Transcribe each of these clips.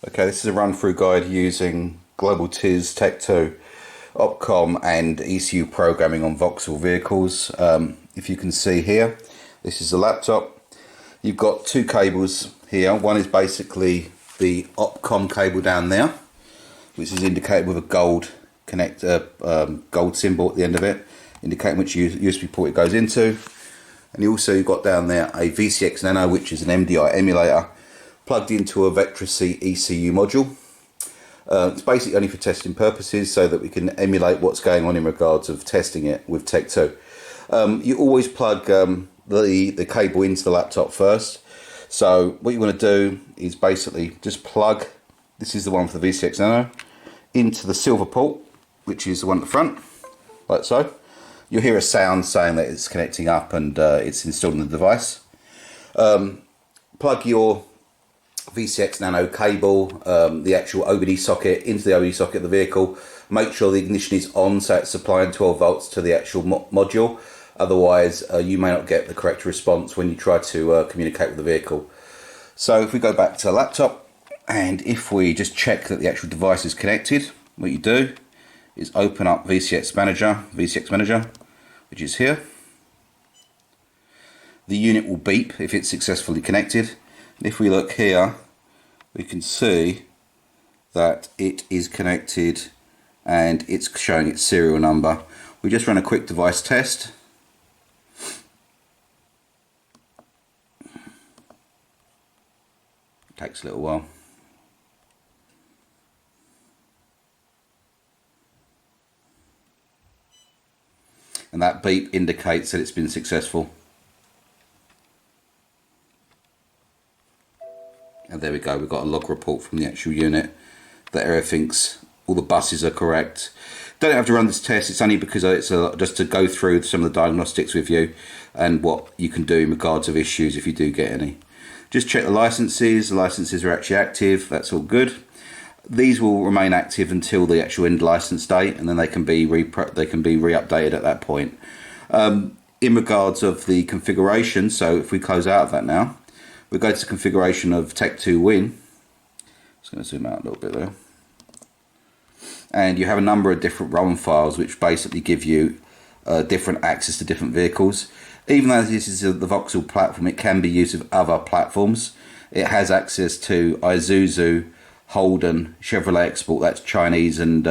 Okay, this is a run-through guide using Globaltis, Tech2, opcom and ECU programming on Vauxhall vehicles. If you can see here, this is the laptop. You've got two cables here. One is basically the opcom cable down there, which is indicated with a gold connector, gold symbol at the end of it, indicating which USB port it goes into. And you also got down there a VCX Nano, which is an MDI emulator plugged into a Vectra-C ECU module. It's basically only for testing purposes, so that we can emulate what's going on in regards of testing it with Tech2. You always plug the cable into the laptop first. So what you want to do is basically just plug, this is the one for the VCX Nano, into the silver port, which is the one at the front, like so. You'll hear a sound saying that it's connecting up and it's installed in the device. Plug your VCX Nano cable, the actual OBD socket, into the OBD socket of the vehicle. Make sure the ignition is on, so it's supplying 12 volts to the actual module. Otherwise, you may not get the correct response when you try to communicate with the vehicle. So if we go back to the laptop, and if we just check that the actual device is connected, what you do is open up VCX Manager, which is here. The unit will beep if it's successfully connected. And if we look here, we can see that it is connected and it's showing its serial number. We just run a quick device test. Takes a little while. And that beep indicates that it's been successful. And there we go, we've got a log report from the actual unit that everything's, all the buses are correct. Don't have to run this test, it's only because it's just to go through some of the diagnostics with you and what you can do in regards of issues if you do get any. Just check the licenses are actually active, that's all good. These will remain active until the actual end license date, and then they can be re-updated at that point. In regards of the configuration, so if we close out of that now, we go to the configuration of Tech2win. Just going to zoom out a little bit there. And you have a number of different ROM files which basically give you different access to different vehicles. Even though this is the Vauxhall platform, it can be used with other platforms. It has access to Isuzu, Holden, Chevrolet Export, that's Chinese and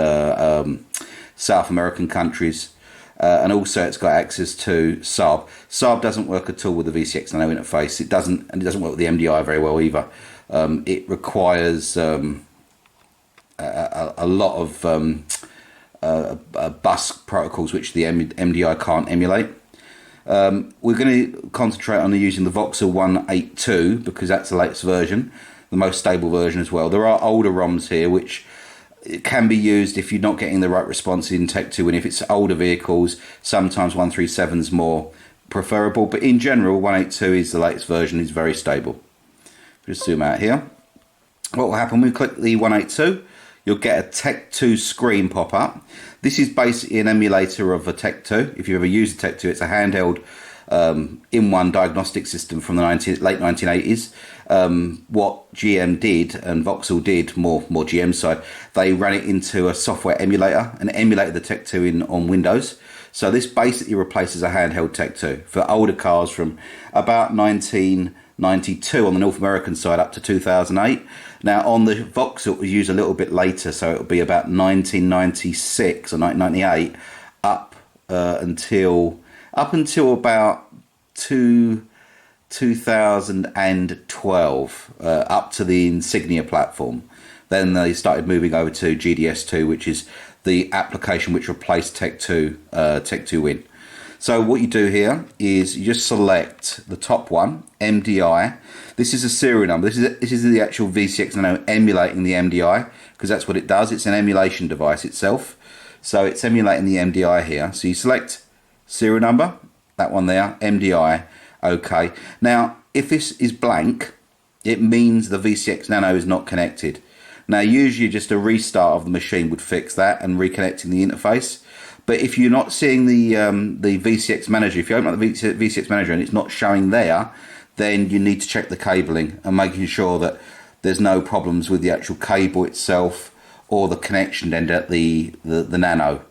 South American countries. And also it's got access to Saab. Saab doesn't work at all with the VCX Nano interface. It doesn't work with the MDI very well either. It requires a lot of bus protocols which the MDI can't emulate. We're going to concentrate on using the Vauxhall 182 because that's the latest version, the most stable version as well. There are older ROMs here which it can be used if you're not getting the right response in Tech2, and if it's older vehicles, sometimes 137 is more preferable, but in general 182 is the latest version, is very stable. Just zoom out here. What will happen when we click the 182, you'll get a Tech2 screen pop up. This is basically an emulator of a Tech2. If you ever used a Tech2, it's a handheld in-one diagnostic system from the late 1980s. What GM did and Vauxhall did, more GM side, they ran it into a software emulator and emulated the Tech2 on Windows. So this basically replaces a handheld Tech2 for older cars from about 1992 on the North American side up to 2008. Now on the Vauxhall it was used a little bit later, so it will be about 1996 or 1998 up until about 2012, up to the Insignia platform. Then they started moving over to GDS2, which is the application which replaced Tech2win. So what you do here is you just select the top one, MDI. This is a serial number. This is the actual VCX Nano emulating the MDI, because that's what it does. It's an emulation device itself. So it's emulating the MDI here. So you select serial number, that one there, MDI, okay. Now, if this is blank, it means the VCX Nano is not connected. Now, usually just a restart of the machine would fix that and reconnecting the interface. But if you're not seeing the VCX Manager, if you open up the VCX Manager and it's not showing there, then you need to check the cabling and making sure that there's no problems with the actual cable itself or the connection end at the Nano.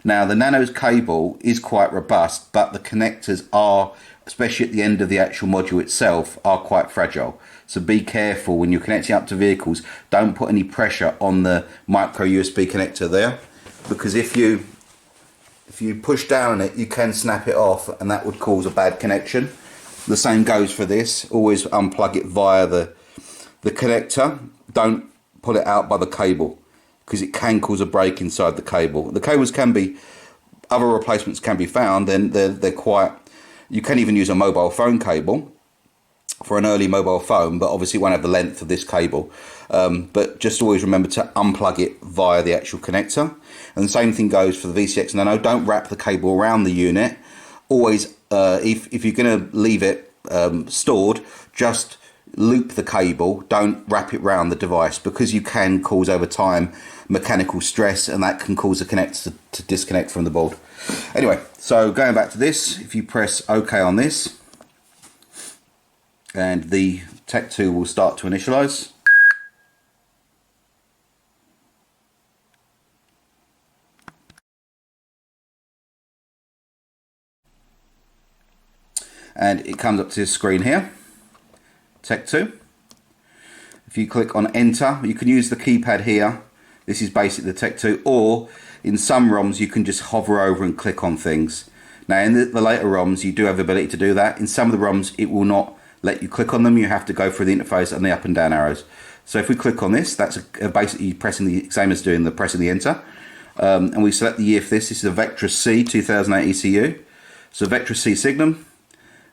Now the Nano's cable is quite robust, but the connectors are, especially at the end of the actual module itself, are quite fragile. So be careful when you're connecting up to vehicles. Don't put any pressure on the micro USB connector there, because if you push down on it, you can snap it off, and that would cause a bad connection. The same goes for this. Always unplug it via the connector. Don't pull it out by the cable, because it can cause a break inside the cable. The cables can be, other replacements can be found, and they're quite, you can even use a mobile phone cable for an early mobile phone, but obviously it won't have the length of this cable. But just always remember to unplug it via the actual connector. And the same thing goes for the VCX Nano. Don't wrap the cable around the unit. Always, if you're going to leave it stored, just loop the cable. Don't wrap it around the device, because you can cause over time mechanical stress, and that can cause the connector to disconnect from the board. Anyway, so going back to this, if you press OK on this, and the Tech2 will start to initialize. And it comes up to this screen here, Tech2. If you click on enter, you can use the keypad here. This is basically the Tech2, or in some ROMs you can just hover over and click on things. Now in the later ROMs you do have the ability to do that. In some of the ROMs it will not let you click on them. You have to go through the interface and the up and down arrows. So if we click on this, that's basically pressing the same as doing pressing the enter. And we select the year for this. This is a Vectra C 2008 ECU. So Vectra C Signum.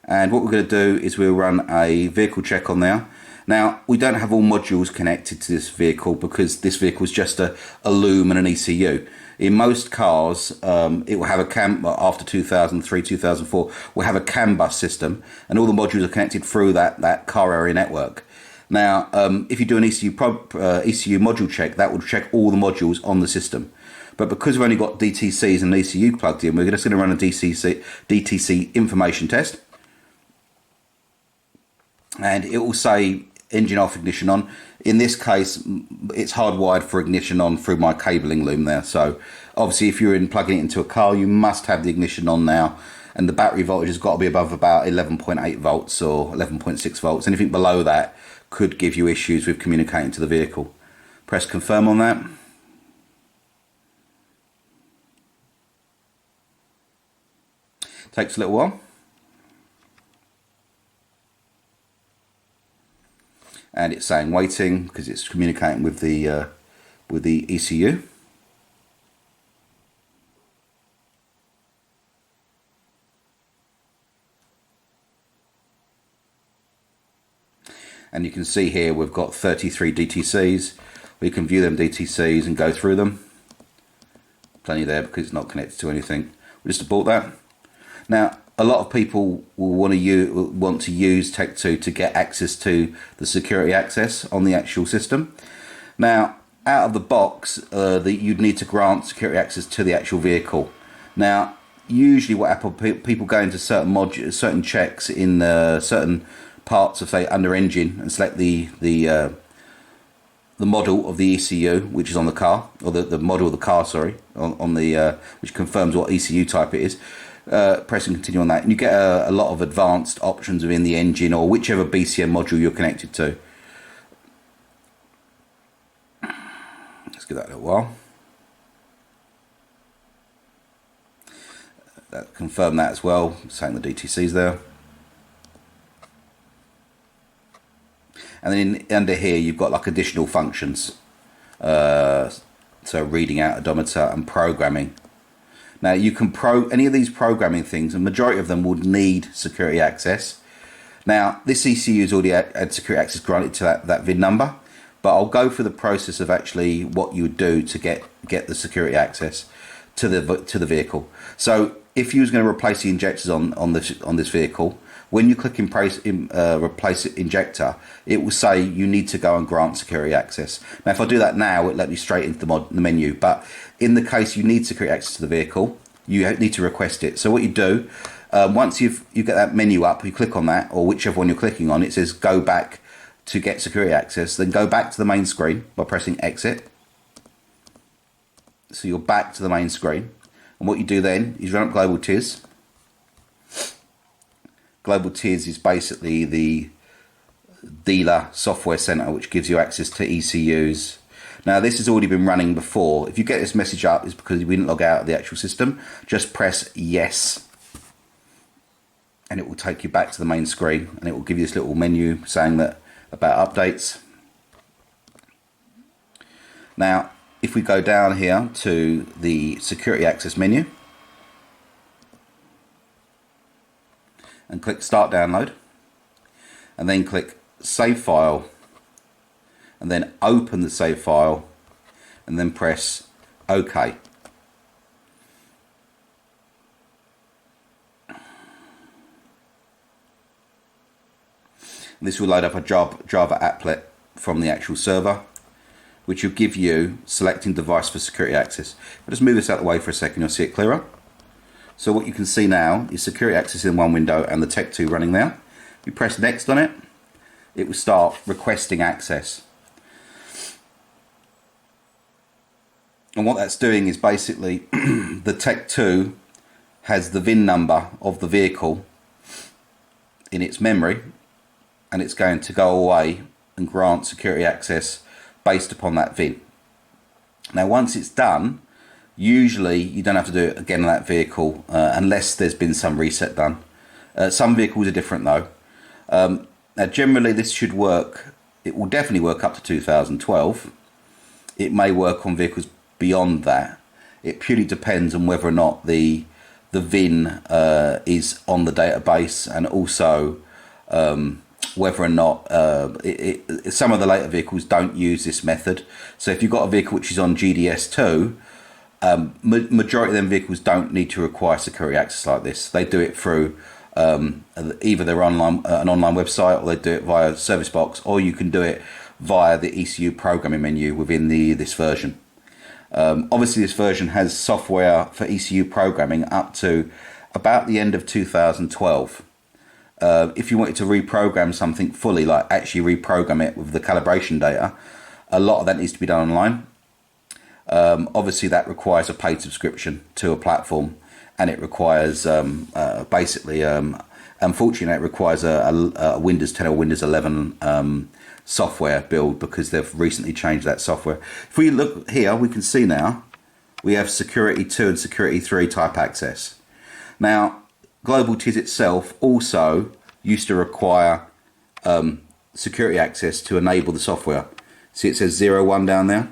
And what we're going to do is we'll run a vehicle check on there. Now, we don't have all modules connected to this vehicle, because this vehicle is just a loom and an ECU. In most cars, it will have a CAN, after 2003, 2004, will have a CAN bus system, and all the modules are connected through that car area network. Now, if you do an ECU module check, that will check all the modules on the system. But because we've only got DTCs and ECU plugged in, we're just going to run a DTC information test. And it will say engine off, ignition on. In this case, it's hardwired for ignition on through my cabling loom there. So obviously if you're plugging it into a car, you must have the ignition on now. And the battery voltage has got to be above about 11.8 volts or 11.6 volts. Anything below that could give you issues with communicating to the vehicle. Press confirm on that. Takes a little while. And it's saying waiting, because it's communicating with the ECU. And you can see here we've got 33 DTCs. We can view them DTCs and go through them. Plenty there because it's not connected to anything. We'll just abort that. Now, a lot of people will want to use Tech2 to get access to the security access on the actual system. Now, out of the box, you'd need to grant security access to the actual vehicle. Now, usually what happens, people go into certain checks in certain parts of, say, under engine, and select the model of the ECU, which is on the car, or the model of the car, sorry, on the which confirms what ECU type it is. Press and continue on that, and you get a lot of advanced options within the engine or whichever BCM module you're connected to. Let's give that a little while. Confirm that as well, saying the DTC's there. And then under here you've got like additional functions, so reading out odometer and programming. Now you can any of these programming things, and majority of them would need security access. Now this ECU has already had security access granted to that VIN number, but I'll go through the process of actually what you would do to get the security access to the vehicle. So if you was going to replace the injectors on this vehicle, when you click replace injector, it will say you need to go and grant security access. Now if I do that now, it let me straight into the menu, but in the case you need security access to the vehicle, you need to request it. So what you do, once you get that menu up, you click on that, or whichever one you're clicking on, it says go back to get security access, then go back to the main screen by pressing exit. So you're back to the main screen, and what you do then is run up Globaltis. Globaltis is basically the dealer software center which gives you access to ECUs. Now this has already been running before. If you get this message up, it's because we didn't log out of the actual system. Just press yes, and it will take you back to the main screen, and it will give you this little menu saying that about updates. Now if we go down here to the security access menu and click start download, and then click save file, and then open the save file, and then press OK. And this will load up a Java applet from the actual server, which will give you selecting device for security access. I'll just move this out of the way for a second, you'll see it clearer. So what you can see now is security access in one window and the Tech2 running there. If you press next on it, it will start requesting access. And what that's doing is basically the Tech2 has the VIN number of the vehicle in its memory, and it's going to go away and grant security access based upon that VIN. Now once it's done, usually you don't have to do it again on that vehicle unless there's been some reset done. Some vehicles are different though. Now generally this should work, it will definitely work up to 2012. It may work on vehicles beyond that. It purely depends on whether or not the VIN is on the database, and also whether or not some of the later vehicles don't use this method. So if you've got a vehicle which is on GDS2, majority of them vehicles don't need to require security access like this. They do it through either their an online website, or they do it via service box, or you can do it via the ECU programming menu within this version. Obviously this version has software for ECU programming up to about the end of 2012. If you wanted to reprogram something fully, like actually reprogram it with the calibration data, a lot of that needs to be done online. Obviously that requires a paid subscription to a platform, and it requires basically unfortunately it requires a Windows 10 or Windows 11 software build, because they've recently changed that software. If we look here, we can see now we have security 2 and security 3 type access. Now Globaltis itself also used to require security access to enable the software. See, it says 01 down there.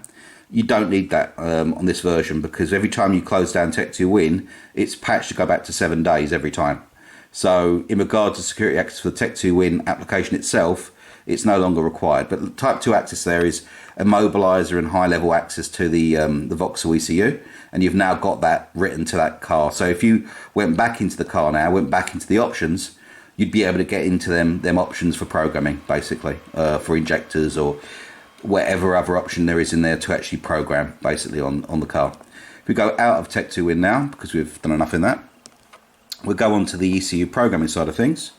You don't need that on this version, because every time you close down Tech2win, it's patched to go back to 7 days every time. So in regard to security access for the Tech2win application itself, it's no longer required. But type 2 access there is immobilizer and high level access to the Vauxhall ECU, and you've now got that written to that car. So if you went back into the car now, went back into the options, you'd be able to get into them options for programming, basically, for injectors or whatever other option there is in there to actually program basically on the car. If we go out of Tech2win now, because we've done enough in that, we'll go on to the ECU programming side of things.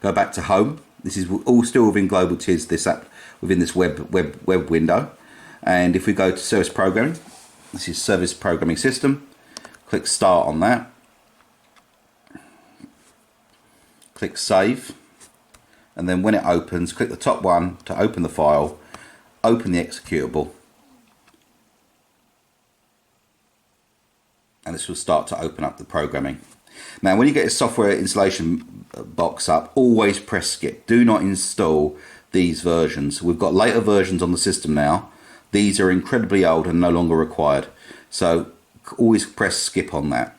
Go back to home. This is all still within Globaltis, this app within this web window. And if we go to service programming, this is service programming system. Click start on that. Click save. And then when it opens, click the top one to open the file. Open the executable, and this will start to open up the programming. Now when you get a software installation box up, always press skip. Do not install these versions. We've got later versions on the system now. These are incredibly old and no longer required, so always press skip on that,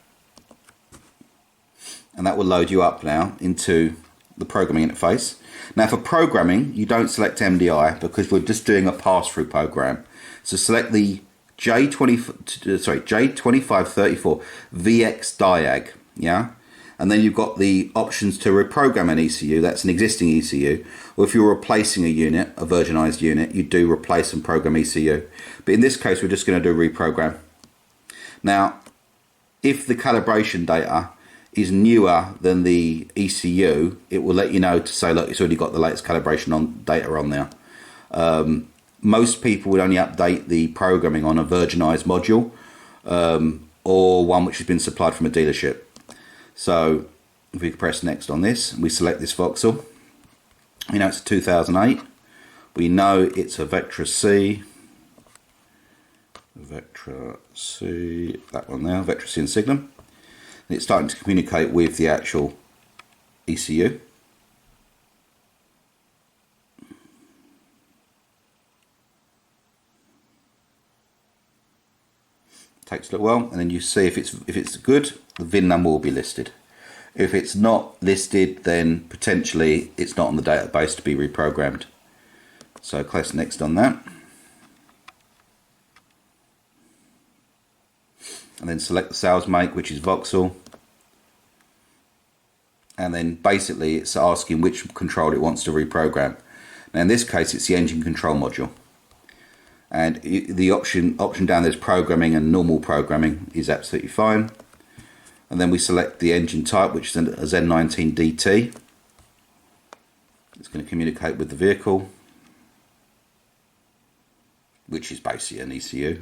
and that will load you up now into the programming interface. Now for programming, you don't select MDI because we're just doing a pass-through program. So select the J2534 VX Diag, yeah? And then you've got the options to reprogram an ECU, that's an existing ECU, or if you're replacing a unit, a versionized unit, you do replace and program ECU. But in this case, we're just going to do reprogram. Now, if the calibration data is newer than the ECU, it will let you know to say, look, it's already got the latest calibration data on there. Most people would only update the programming on a virginized module or one which has been supplied from a dealership. So if we press next on this, we select this Vauxhall. We know it's a 2008. We know it's a Vectra C. Vectra C, that one there, Vectra C Insignum. And it's starting to communicate with the actual ECU. Takes a little while, and then you see if it's good, the VIN number will be listed. If it's not listed, then potentially it's not on the database to be reprogrammed. So press next on that. And then select the sales make, which is Vauxhall. And then basically it's asking which control it wants to reprogram. Now in this case it's the engine control module. And the option down there's programming and normal programming is absolutely fine. And then we select the engine type, which is a Z19DT. It's going to communicate with the vehicle, which is basically an ECU.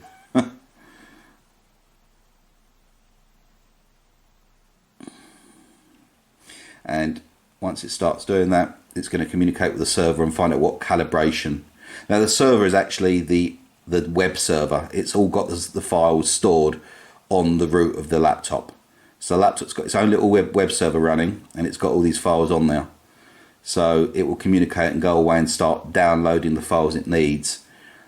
And once it starts doing that, it's going to communicate with the server and find out what calibration. Now the server is actually the web server. It's all got the files stored on the root of the laptop. So the laptop's got its own little web server running, and it's got all these files on there. So it will communicate and go away and start downloading the files it needs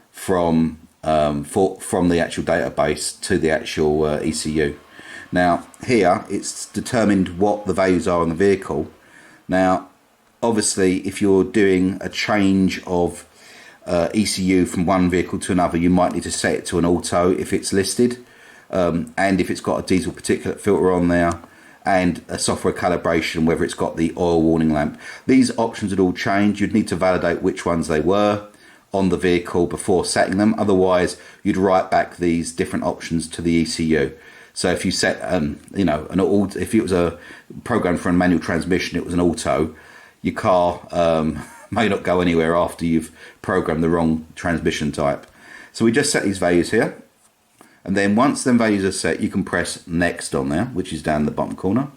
from the actual database to the actual ECU. Now here it's determined what the values are on the vehicle. Now obviously if you're doing a change of ECU from one vehicle to another, you might need to set it to an auto if it's listed, and if it's got a diesel particulate filter on there, and a software calibration, whether it's got the oil warning lamp. These options would all change. You'd need to validate which ones they were on the vehicle before setting them. Otherwise you'd write back these different options to the ECU. So if you set if it was a program for a manual transmission, it was an auto, your car may not go anywhere after you've programmed the wrong transmission type. So we just set these values here, and then once them values are set, you can press next on there, which is down the bottom corner,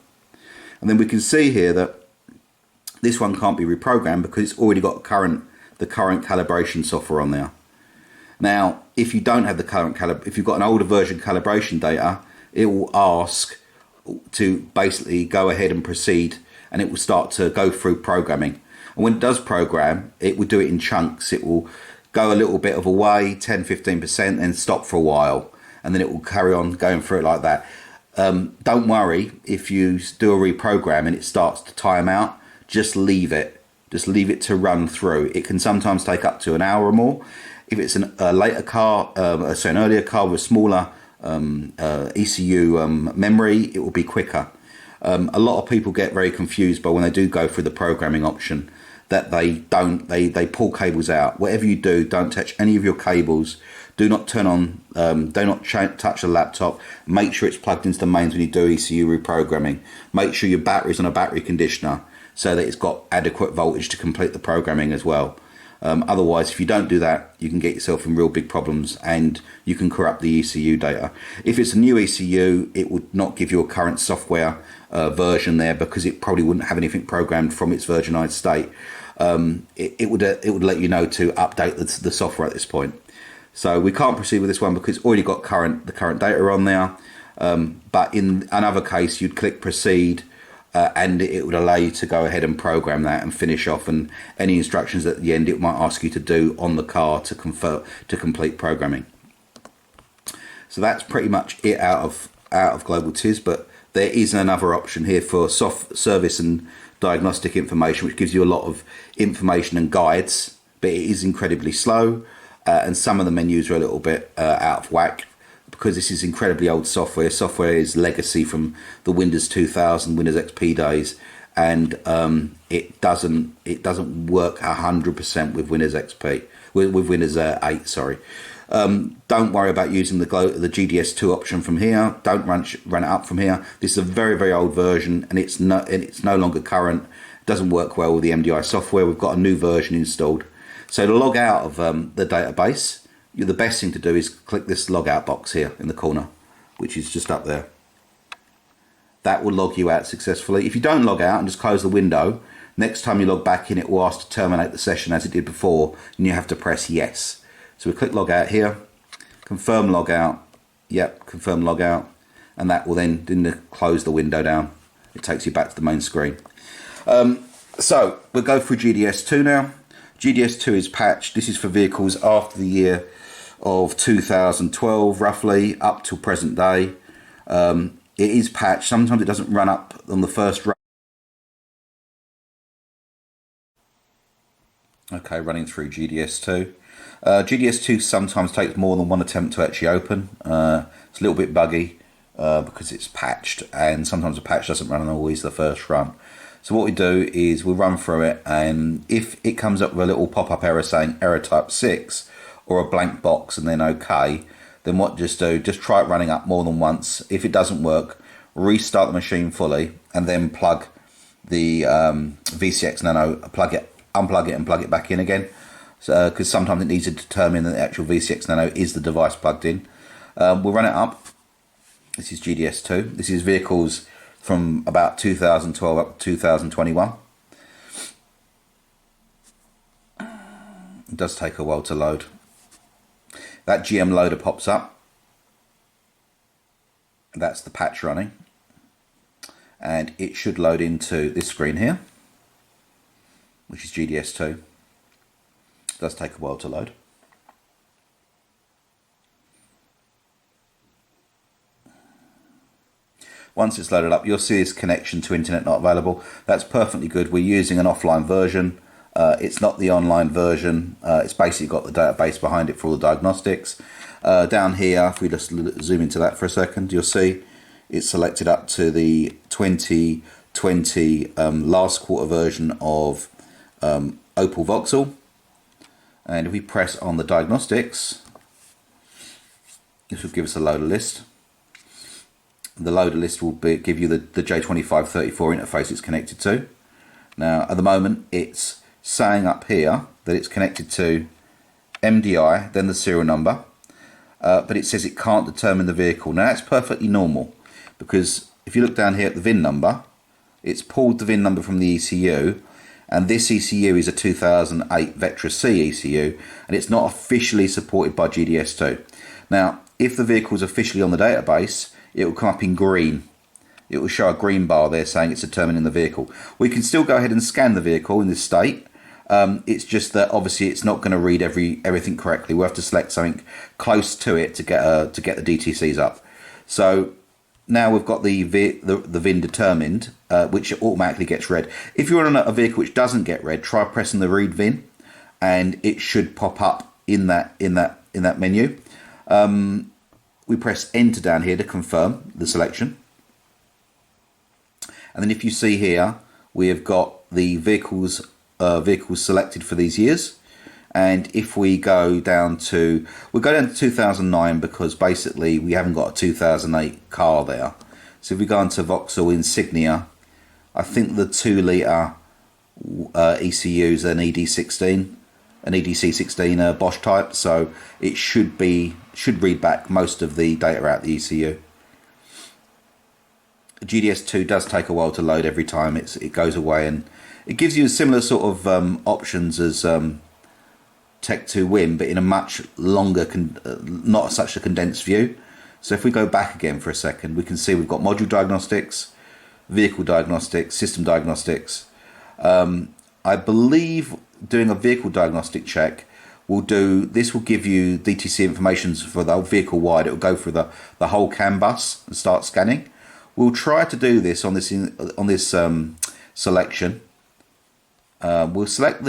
and then we can see here that this one can't be reprogrammed because it's already got the current calibration software on there. Now if you don't have the current if you've got an older version calibration data, it will ask to basically go ahead and proceed, and it will start to go through programming. And when it does program, it will do it in chunks. It will go a little bit of a way, 10-15%, then stop for a while, and then it will carry on going through it like that. Don't worry if you do a reprogram and it starts to time out. Just leave it. Just leave it to run through. It can sometimes take up to an hour or more. If it's an earlier car with smaller ECU memory, it will be quicker. A lot of people get very confused by when they do go through the programming option that they pull cables out. Whatever you do, don't touch any of your cables. Do not turn on, do not touch the laptop. Make sure it's plugged into the mains when you do ECU reprogramming. Make sure your battery's on a battery conditioner so that it's got adequate voltage to complete the programming as well. Otherwise, if you don't do that, you can get yourself in real big problems, and you can corrupt the ECU data. If it's a new ECU, it would not give you a current software version there, because it probably wouldn't have anything programmed from its virginized state. It would let you know to update the software at this point. So we can't proceed with this one because it's already got the current data on there. But in another case, you'd click proceed, and it would allow you to go ahead and program that and finish off, and any instructions at the end it might ask you to do on the car to complete programming. So that's pretty much it out of Globaltis, but there is another option here for soft service and diagnostic information, which gives you a lot of information and guides, but it is incredibly slow, and some of the menus are a little bit out of whack, because this is incredibly old software. Software is legacy from the Windows 2000, Windows XP days, and it doesn't work 100% with Windows XP, with Windows 8. Sorry. Don't worry about using the GDS2 option from here. Don't run it up from here. This is a very, very old version, and it's no longer current. It doesn't work well with the MDI software. We've got a new version installed. So to log out of the database, the best thing to do is click this log out box here in the corner, which is just up there. That will log you out successfully. If you don't log out and just close the window, next time you log back in, it will ask to terminate the session as it did before, and you have to press yes. So we click log out here, confirm log out, yep, confirm log out, and that will then close the window down. It takes you back to the main screen. So we'll go through GDS2 now. GDS2 is patched. This is for vehicles after the year of 2012, roughly, up till present day. It is patched. Sometimes it doesn't run up on the first run. Okay, running through GDS2. GDS2 sometimes takes more than one attempt to actually open. It's a little bit buggy because it's patched, and sometimes a patch doesn't run on always the first run. So what we do is we'll run through it, and if it comes up with a little pop-up error saying error type 6 or a blank box and then OK, then what just try it running up more than once. If it doesn't work, restart the machine fully and then plug the VCX Nano, unplug it and plug it back in again, because sometimes it needs to determine that the actual VCX Nano is the device plugged in. We'll run it up. This is GDS2. This is vehicles from about 2012 up to 2021. It does take a while to load. That GM loader pops up. That's the patch running. And it should load into this screen here, which is GDS2. It does take a while to load. Once it's loaded up, you'll see this connection to internet not available. That's perfectly good. We're using an offline version. It's not the online version. It's basically got the database behind it for all the diagnostics. Down here, if we just zoom into that for a second, you'll see it's selected up to the 2020 last quarter version of Opel Vauxhall. And if we press on the diagnostics, this will give us a loader list. The loader list will give you the J2534 interface it's connected to. Now, at the moment, it's saying up here that it's connected to MDI, then the serial number, but it says it can't determine the vehicle. Now, that's perfectly normal, because if you look down here at the VIN number, it's pulled the VIN number from the ECU, and this ECU is a 2008 Vectra C ECU, and it's not officially supported by GDS2. Now, if the vehicle is officially on the database, it will come up in green. It will show a green bar there saying it's determining the vehicle. We can still go ahead and scan the vehicle in this state. It's just that obviously it's not going to read everything correctly. We'll have to select something close to it to get the DTCs up. So now we've got the VIN determined, which automatically gets read. If you're on a vehicle which doesn't get read, try pressing the read VIN, and it should pop up in that menu. We press enter down here to confirm the selection. And then if you see here, we have got the vehicles selected for these years. And if we go down to, we'll go down to 2009 because basically we haven't got a 2008 car there. So if we go into Vauxhall Insignia, I think the 2 litre ECU is an ED16, an EDC16 Bosch type. So it should read back most of the data out the ECU. GDS2 does take a while to load every time it goes away, and it gives you a similar sort of options as Tech2win, but in a much longer, not such a condensed view. So if we go back again for a second, we can see we've got module diagnostics, vehicle diagnostics, system diagnostics. I believe doing a vehicle diagnostic check will give you DTC information for the whole vehicle wide. It will go through the whole CAN bus and start scanning. We'll try to do this on this selection. We'll select I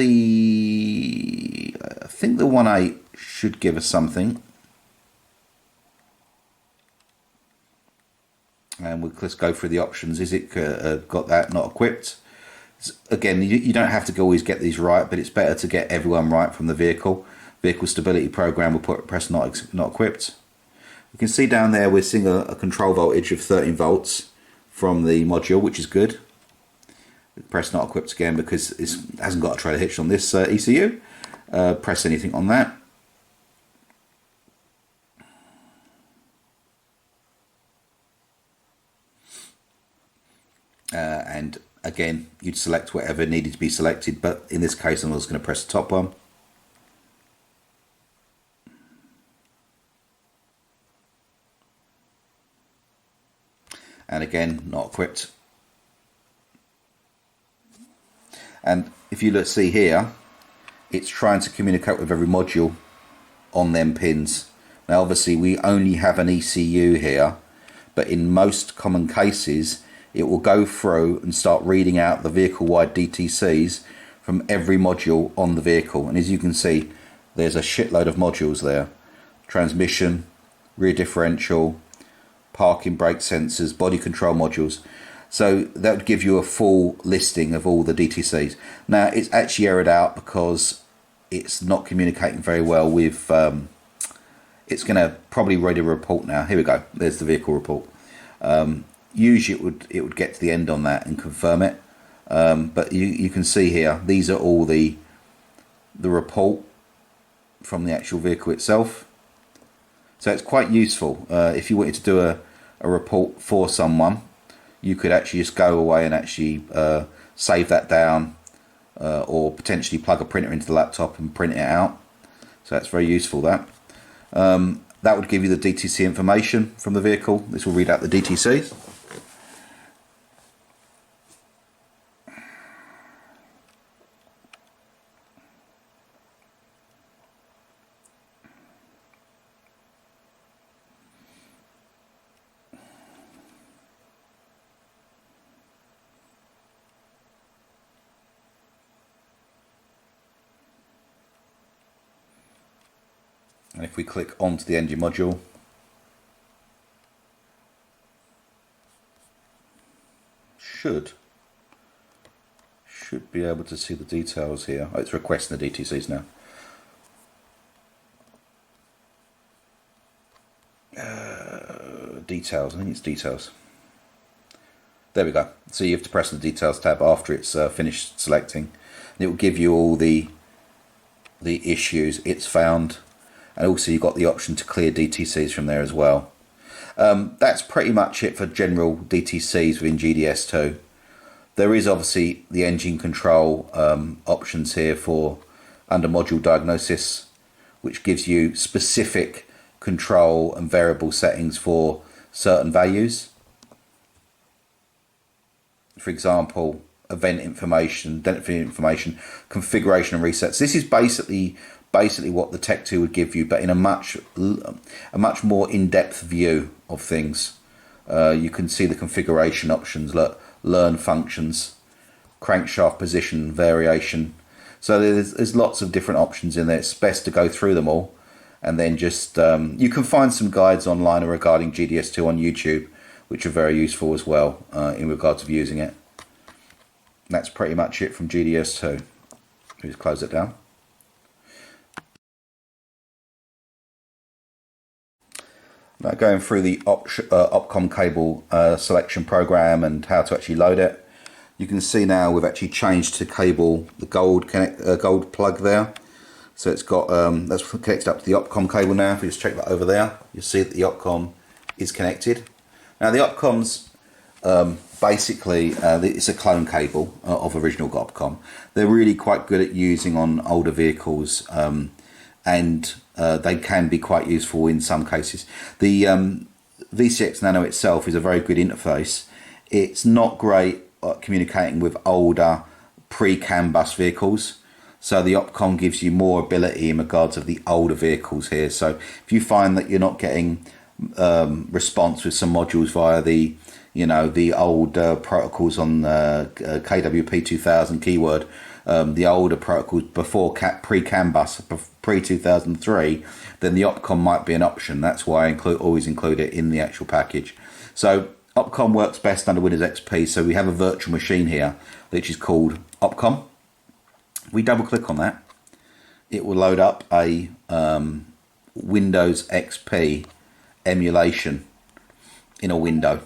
think the 1.8 should give us something. And we'll just go through the options. Is it got that not equipped? Again, you don't have to always get these right, but it's better to get everyone right from the vehicle. Vehicle stability program will press not equipped. You can see down there we're seeing a control voltage of 13 volts from the module, which is good. Press not equipped again because it hasn't got a trailer hitch on this ECU. press anything on that. And again, you'd select whatever needed to be selected, but in this case I'm just going to press the top one. And again, not equipped. And if you look, see here, it's trying to communicate with every module on them pins. Now obviously we only have an ECU here, but in most common cases it will go through and start reading out the vehicle-wide DTCs from every module on the vehicle. And as you can see, there's a shitload of modules there. Transmission, rear differential, parking brake sensors, body control modules. So that would give you a full listing of all the DTCs. Now it's actually errored out because it's not communicating very well with, it's going to probably read a report now. Here we go, there's the vehicle report. Usually it would get to the end on that and confirm it. But you can see here, these are all the report from the actual vehicle itself. So it's quite useful. If you wanted to do a report for someone, you could actually just go away and actually save that down, or potentially plug a printer into the laptop and print it out. So that's very useful, that. That would give you the DTC information from the vehicle. This will read out the DTCs. And if we click onto the engine module, should be able to see the details here. Oh, it's requesting the DTCs now. Details, I think it's details. There we go. So you have to press the details tab after it's finished selecting. And it will give you all the issues it's found. And also you've got the option to clear DTCs from there as well. That's pretty much it for general DTCs within GDS2. There is obviously the engine control options here for under module diagnosis, which gives you specific control and variable settings for certain values. For example, event information, identity information, configuration and resets. This is basically what the Tech2 would give you, but in a much more in-depth view of things. You can see the configuration options, learn functions, crankshaft position variation. So there's lots of different options in there. It's best to go through them all, and then just you can find some guides online regarding GDS2 on YouTube, which are very useful as well in regards of using it. That's pretty much it from GDS2. Just close it down. Now going through the opcom cable selection program and how to actually load it. You can see now we've actually changed to cable, the gold plug there. So it's got that's connected up to the opcom cable now. If you just check that over there, you'll see that the opcom is connected. Now the opcoms basically it's a clone cable of original opcom. They're really quite good at using on older vehicles, and they can be quite useful in some cases. The VCX Nano itself is a very good interface. It's not great at communicating with older pre-CAN bus vehicles, so the opcom gives you more ability in regards of the older vehicles here. So if you find that you're not getting response with some modules via the old protocols on KWP 2000 keyword, the older protocols before pre-CAN bus, pre-2003, then the opcom might be an option. That's why I always include it in the actual package. So opcom works best under Windows XP. So we have a virtual machine here which is called opcom. If we double click on that, it will load up a Windows XP emulation in a window.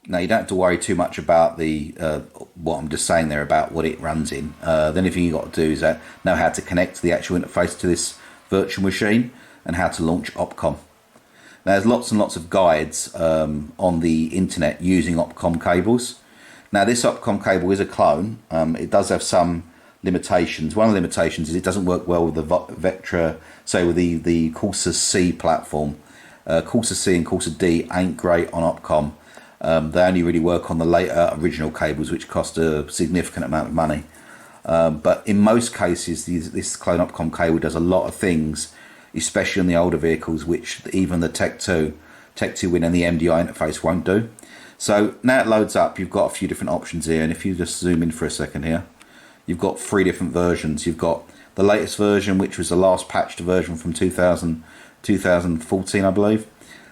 Now you don't have to worry too much about the what I'm just saying there about what it runs in. The only thing you've got to do is know how to connect the actual interface to this virtual machine and how to launch opcom. Now there's lots and lots of guides on the internet using opcom cables. Now this opcom cable is a clone. It does have some limitations. One of the limitations is it doesn't work well with the Vectra, say with the Corsa C platform. Corsa C and Corsa D ain't great on opcom. They only really work on the later original cables, which cost a significant amount of money. But in most cases, this clone opcom cable does a lot of things, especially on the older vehicles, which even the Tech2win and the MDI interface won't do. So now it loads up, you've got a few different options here, and if you just zoom in for a second here, you've got 3 different versions. You've got the latest version, which was the last patched version from 2014, I believe.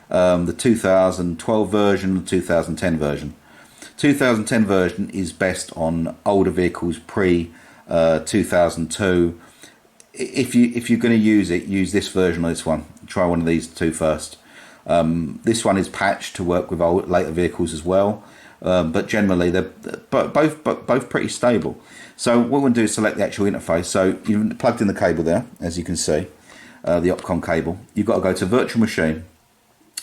The 2012 version, the 2010 version. 2010 version is best on older vehicles pre 2002. If you're going to use it, use this version or this one. Try one of these two first. This one is patched to work with later vehicles as well, but generally they're both pretty stable. So what we're going to do is select the actual interface. So you've plugged in the cable there, as you can see, the opcom cable. You've got to go to virtual machine,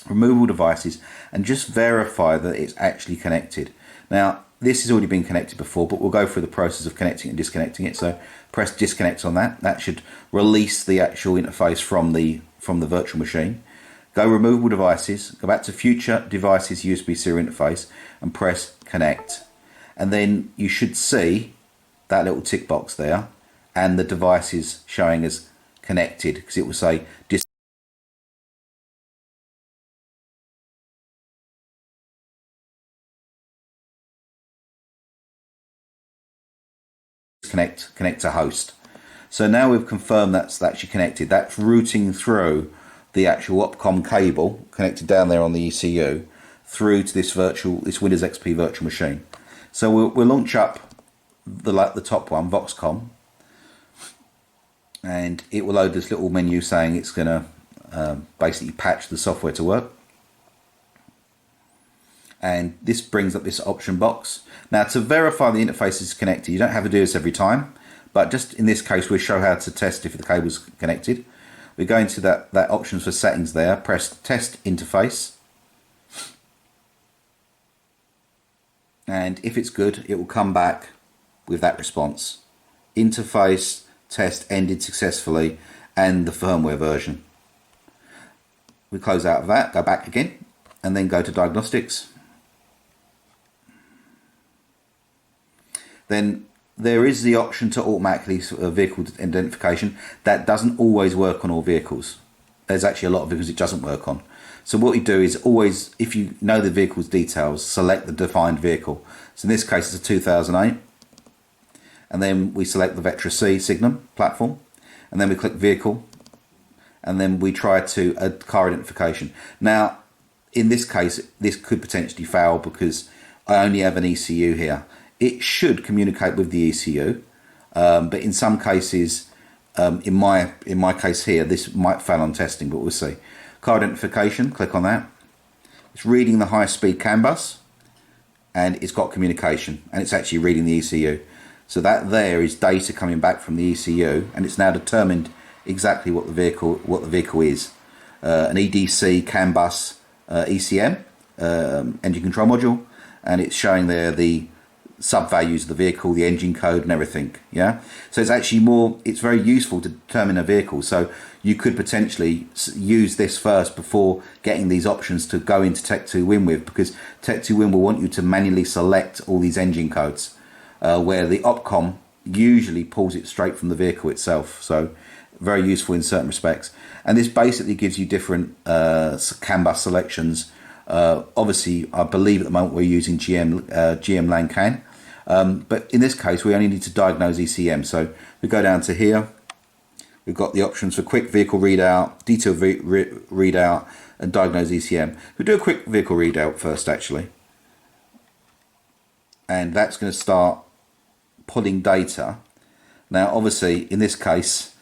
removable devices, and just verify that it's actually connected. Now this has already been connected before, but we'll go through the process of connecting and disconnecting it. So press disconnect on that. That should release the actual interface from the virtual machine. Go removable devices, go back to future devices USB serial interface and press connect. And then you should see that little tick box there and the device is showing as connected, because it will say connect to host. So now we've confirmed that's actually connected. That's routing through the actual opcom cable connected down there on the ECU through to this Windows XP virtual machine. So we'll launch up the top one, Vauxhall, and it will load this little menu saying it's going to basically patch the software to work. And this brings up this option box. Now to verify the interface is connected, you don't have to do this every time, but just in this case we'll show how to test if the cable's connected. We go into that options for settings there, press test interface, and if it's good it will come back with that response. Interface test ended successfully and the firmware version. We close out of that, go back again, and then go to diagnostics. Then there is the option to automatically vehicle identification. That doesn't always work on all vehicles. There's actually a lot of vehicles it doesn't work on. So what you do is always, if you know the vehicle's details, select the defined vehicle. So in this case it's a 2008. And then we select the Vectra C Signum platform. And then we click vehicle. And then we try to add car identification. Now, in this case, this could potentially fail because I only have an ECU here. It should communicate with the ECU, but in some cases, in my case here, this might fail on testing, but we'll see. Car identification, click on that. It's reading the high-speed CAN bus, and it's got communication, and it's actually reading the ECU. So that there is data coming back from the ECU, and it's now determined exactly what the vehicle is. An EDC CAN bus ECM, engine control module, and it's showing there the sub values of the vehicle, the engine code and everything. Yeah, so it's actually it's very useful to determine a vehicle. So you could potentially use this first before getting these options to go into Tech2win with, because Tech2win will want you to manually select all these engine codes, where the opcom usually pulls it straight from the vehicle itself. So very useful in certain respects. And this basically gives you different CAN bus selections. Obviously I believe at the moment we're using GM LAN CAN. But in this case we only need to diagnose ECM. So we go down to here, we've got the options for quick vehicle readout, detailed readout and diagnose ECM. We do a quick vehicle readout first actually, and that's going to start pulling data. Now obviously in this case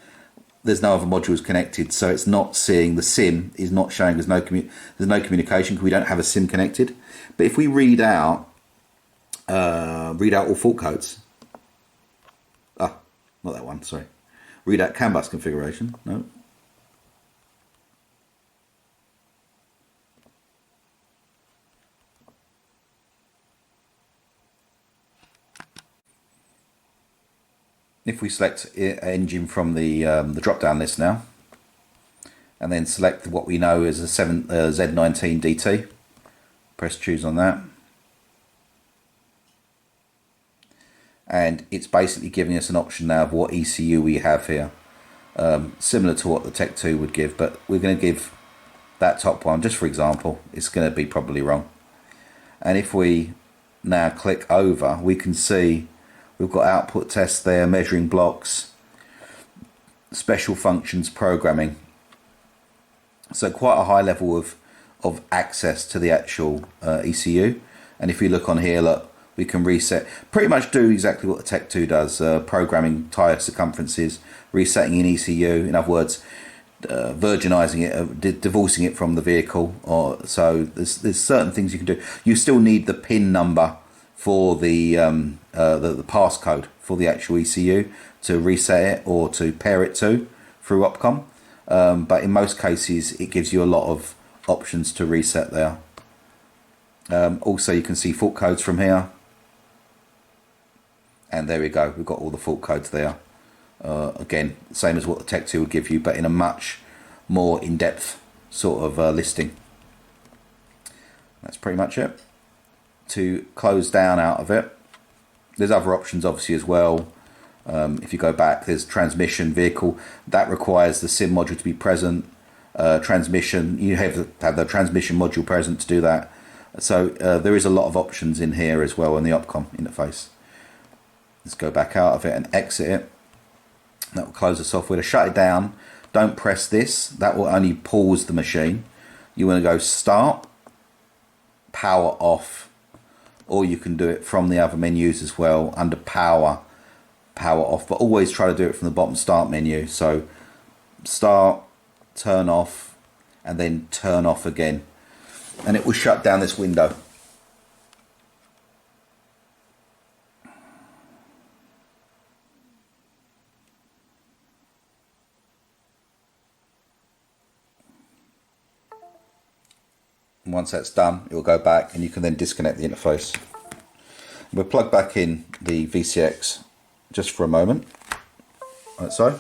there's no other modules connected, so it's not seeing the SIM is not showing there's no communication because we don't have a SIM connected. But if we read out all fault codes, not that one, sorry, read out CAN bus configuration, no. If we select engine from the drop-down list now, and then select what we know is a Z19 DT, press choose on that, and it's basically giving us an option now of what ECU we have here, similar to what the Tech2 would give, but we're going to give that top one, just for example. It's going to be probably wrong. And if we now click over, we can see we've got output tests there, measuring blocks, special functions, programming. So quite a high level of access to the actual ECU. And if you look on here, look, we can reset, pretty much do exactly what the Tech2 does, programming tyre circumferences, resetting an ECU, in other words, virginizing it, divorcing it from the vehicle. So there's certain things you can do. You still need the PIN number for the passcode for the actual ECU to reset it or to pair it to through Opcom. But in most cases, it gives you a lot of options to reset there. Also, you can see fault codes from here. And there we go. We've got all the fault codes there. Again, same as what the Tech2 would give you, but in a much more in-depth sort of listing. That's pretty much it. To close down out of it, there's other options obviously as well. If you go back, there's transmission, vehicle, that requires the SIM module to be present. Transmission, you have to have the transmission module present to do that. So there is a lot of options in here as well in the Opcom interface. Let's go back out of it and exit it. That will close the software. To shut it down, don't press this, that will only pause the machine. You want to go start, power off, or you can do it from the other menus as well under power off, but always try to do it from the bottom start menu. So start, turn off, and then turn off again, and it will shut down this window. And once that's done, it will go back and you can then disconnect the interface. We'll plug back in the VCX just for a moment. Like so.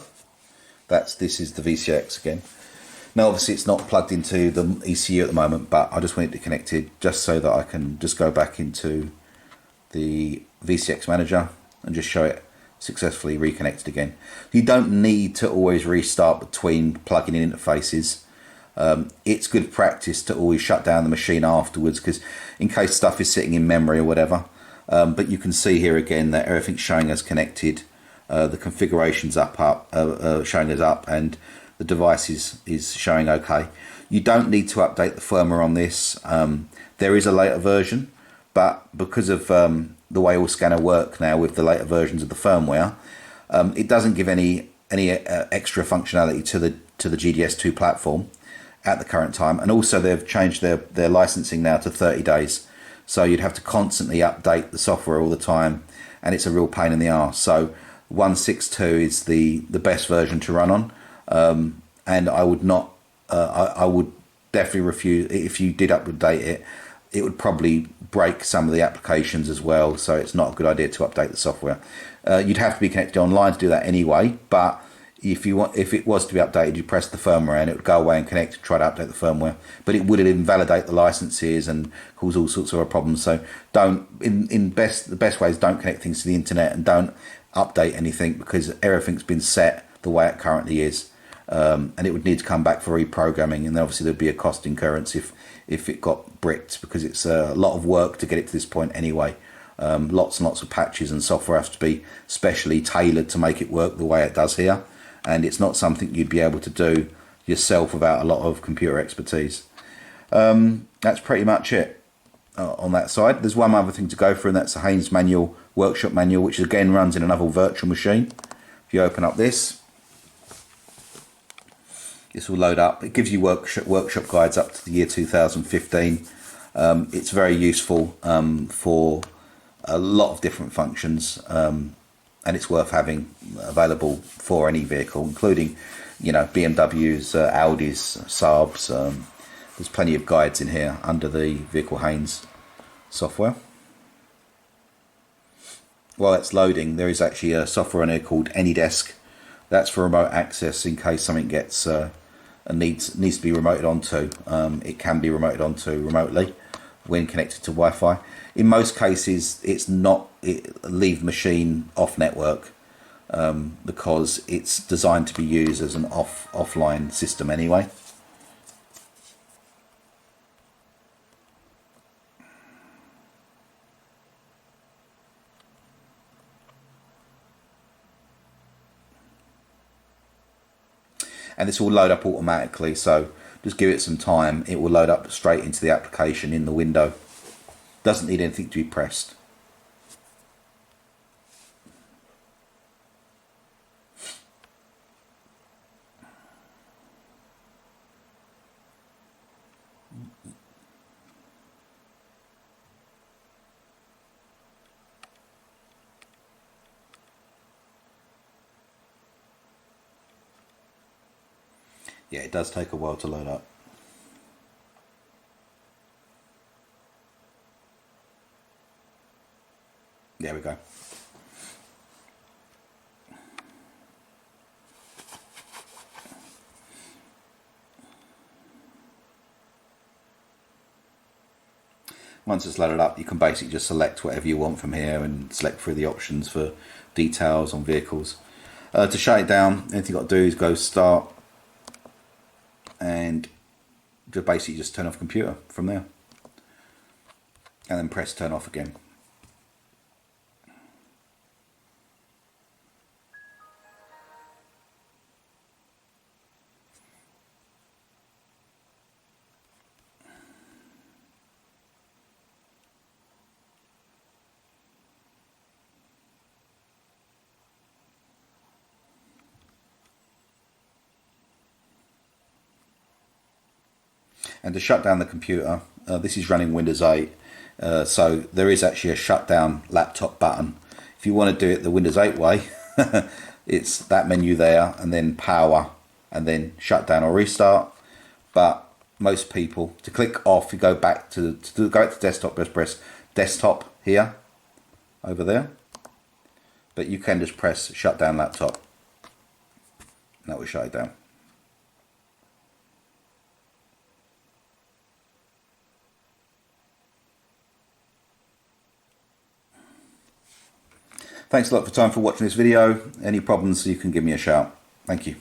This is the VCX again. Now obviously it's not plugged into the ECU at the moment, but I just want it connected just so that I can just go back into the VCX manager and just show it successfully reconnected again. You don't need to always restart between plugging in interfaces. It's good practice to always shut down the machine afterwards, because in case stuff is sitting in memory or whatever. But you can see here again that everything's showing as connected. The configuration's showing as up, and the device is showing okay. You don't need to update the firmware on this. There is a later version, but because of the way all scanner work now with the later versions of the firmware, it doesn't give any extra functionality to the GDS2 platform at the current time. And also they've changed their licensing now to 30 days. So you'd have to constantly update the software all the time, and it's a real pain in the arse. So 1.6.2 is the best version to run on. And I would not, I would definitely refuse, if you did update it, it would probably break some of the applications as well. So it's not a good idea to update the software. You'd have to be connected online to do that anyway, but if it was to be updated, you press the firmware and it would go away and connect and try to update the firmware, but it would invalidate the licenses and cause all sorts of problems. So the best way is don't connect things to the internet and don't update anything, because everything's been set the way it currently is, and it would need to come back for reprogramming, and then obviously there'd be a cost incurrence if it got bricked, because it's a lot of work to get it to this point anyway. Lots and lots of patches and software has to be specially tailored to make it work the way it does here, and it's not something you'd be able to do yourself without a lot of computer expertise. That's pretty much it on that side. There's one other thing to go through, and that's the Haynes manual, workshop manual, which again runs in another virtual machine. If you open up this, This will load up. It gives you workshop guides up to the year 2015. It's very useful for a lot of different functions, and it's worth having available for any vehicle, including, you know, BMWs, Audis, Saabs. There's plenty of guides in here under the Vehicle Haynes software. While it's loading, there is actually a software on here called AnyDesk. That's for remote access in case something gets needs to be remoted onto. It can be remoted onto remotely when connected to Wi-Fi. In most cases, it's not. Leave machine off network because it's designed to be used as an offline system anyway. And this will load up automatically, so just give it some time. It will load up straight into the application in the window. Doesn't need anything to be pressed. Yeah, it does take a while to load up. There we go. Once it's loaded up, you can basically just select whatever you want from here and select through the options for details on vehicles. To shut it down, anything you've got to do is go start and basically just turn off computer from there, and then press turn off again. And to shut down the computer, this is running Windows 8, so there is actually a shutdown laptop button. If you want to do it the Windows 8 way, it's that menu there, and then power, and then shut down or restart. But most people, to click off, you go back to desktop, just press desktop here, over there. But you can just press shut down laptop, and that will shut it down. Thanks a lot for watching this video. Any problems, you can give me a shout. Thank you.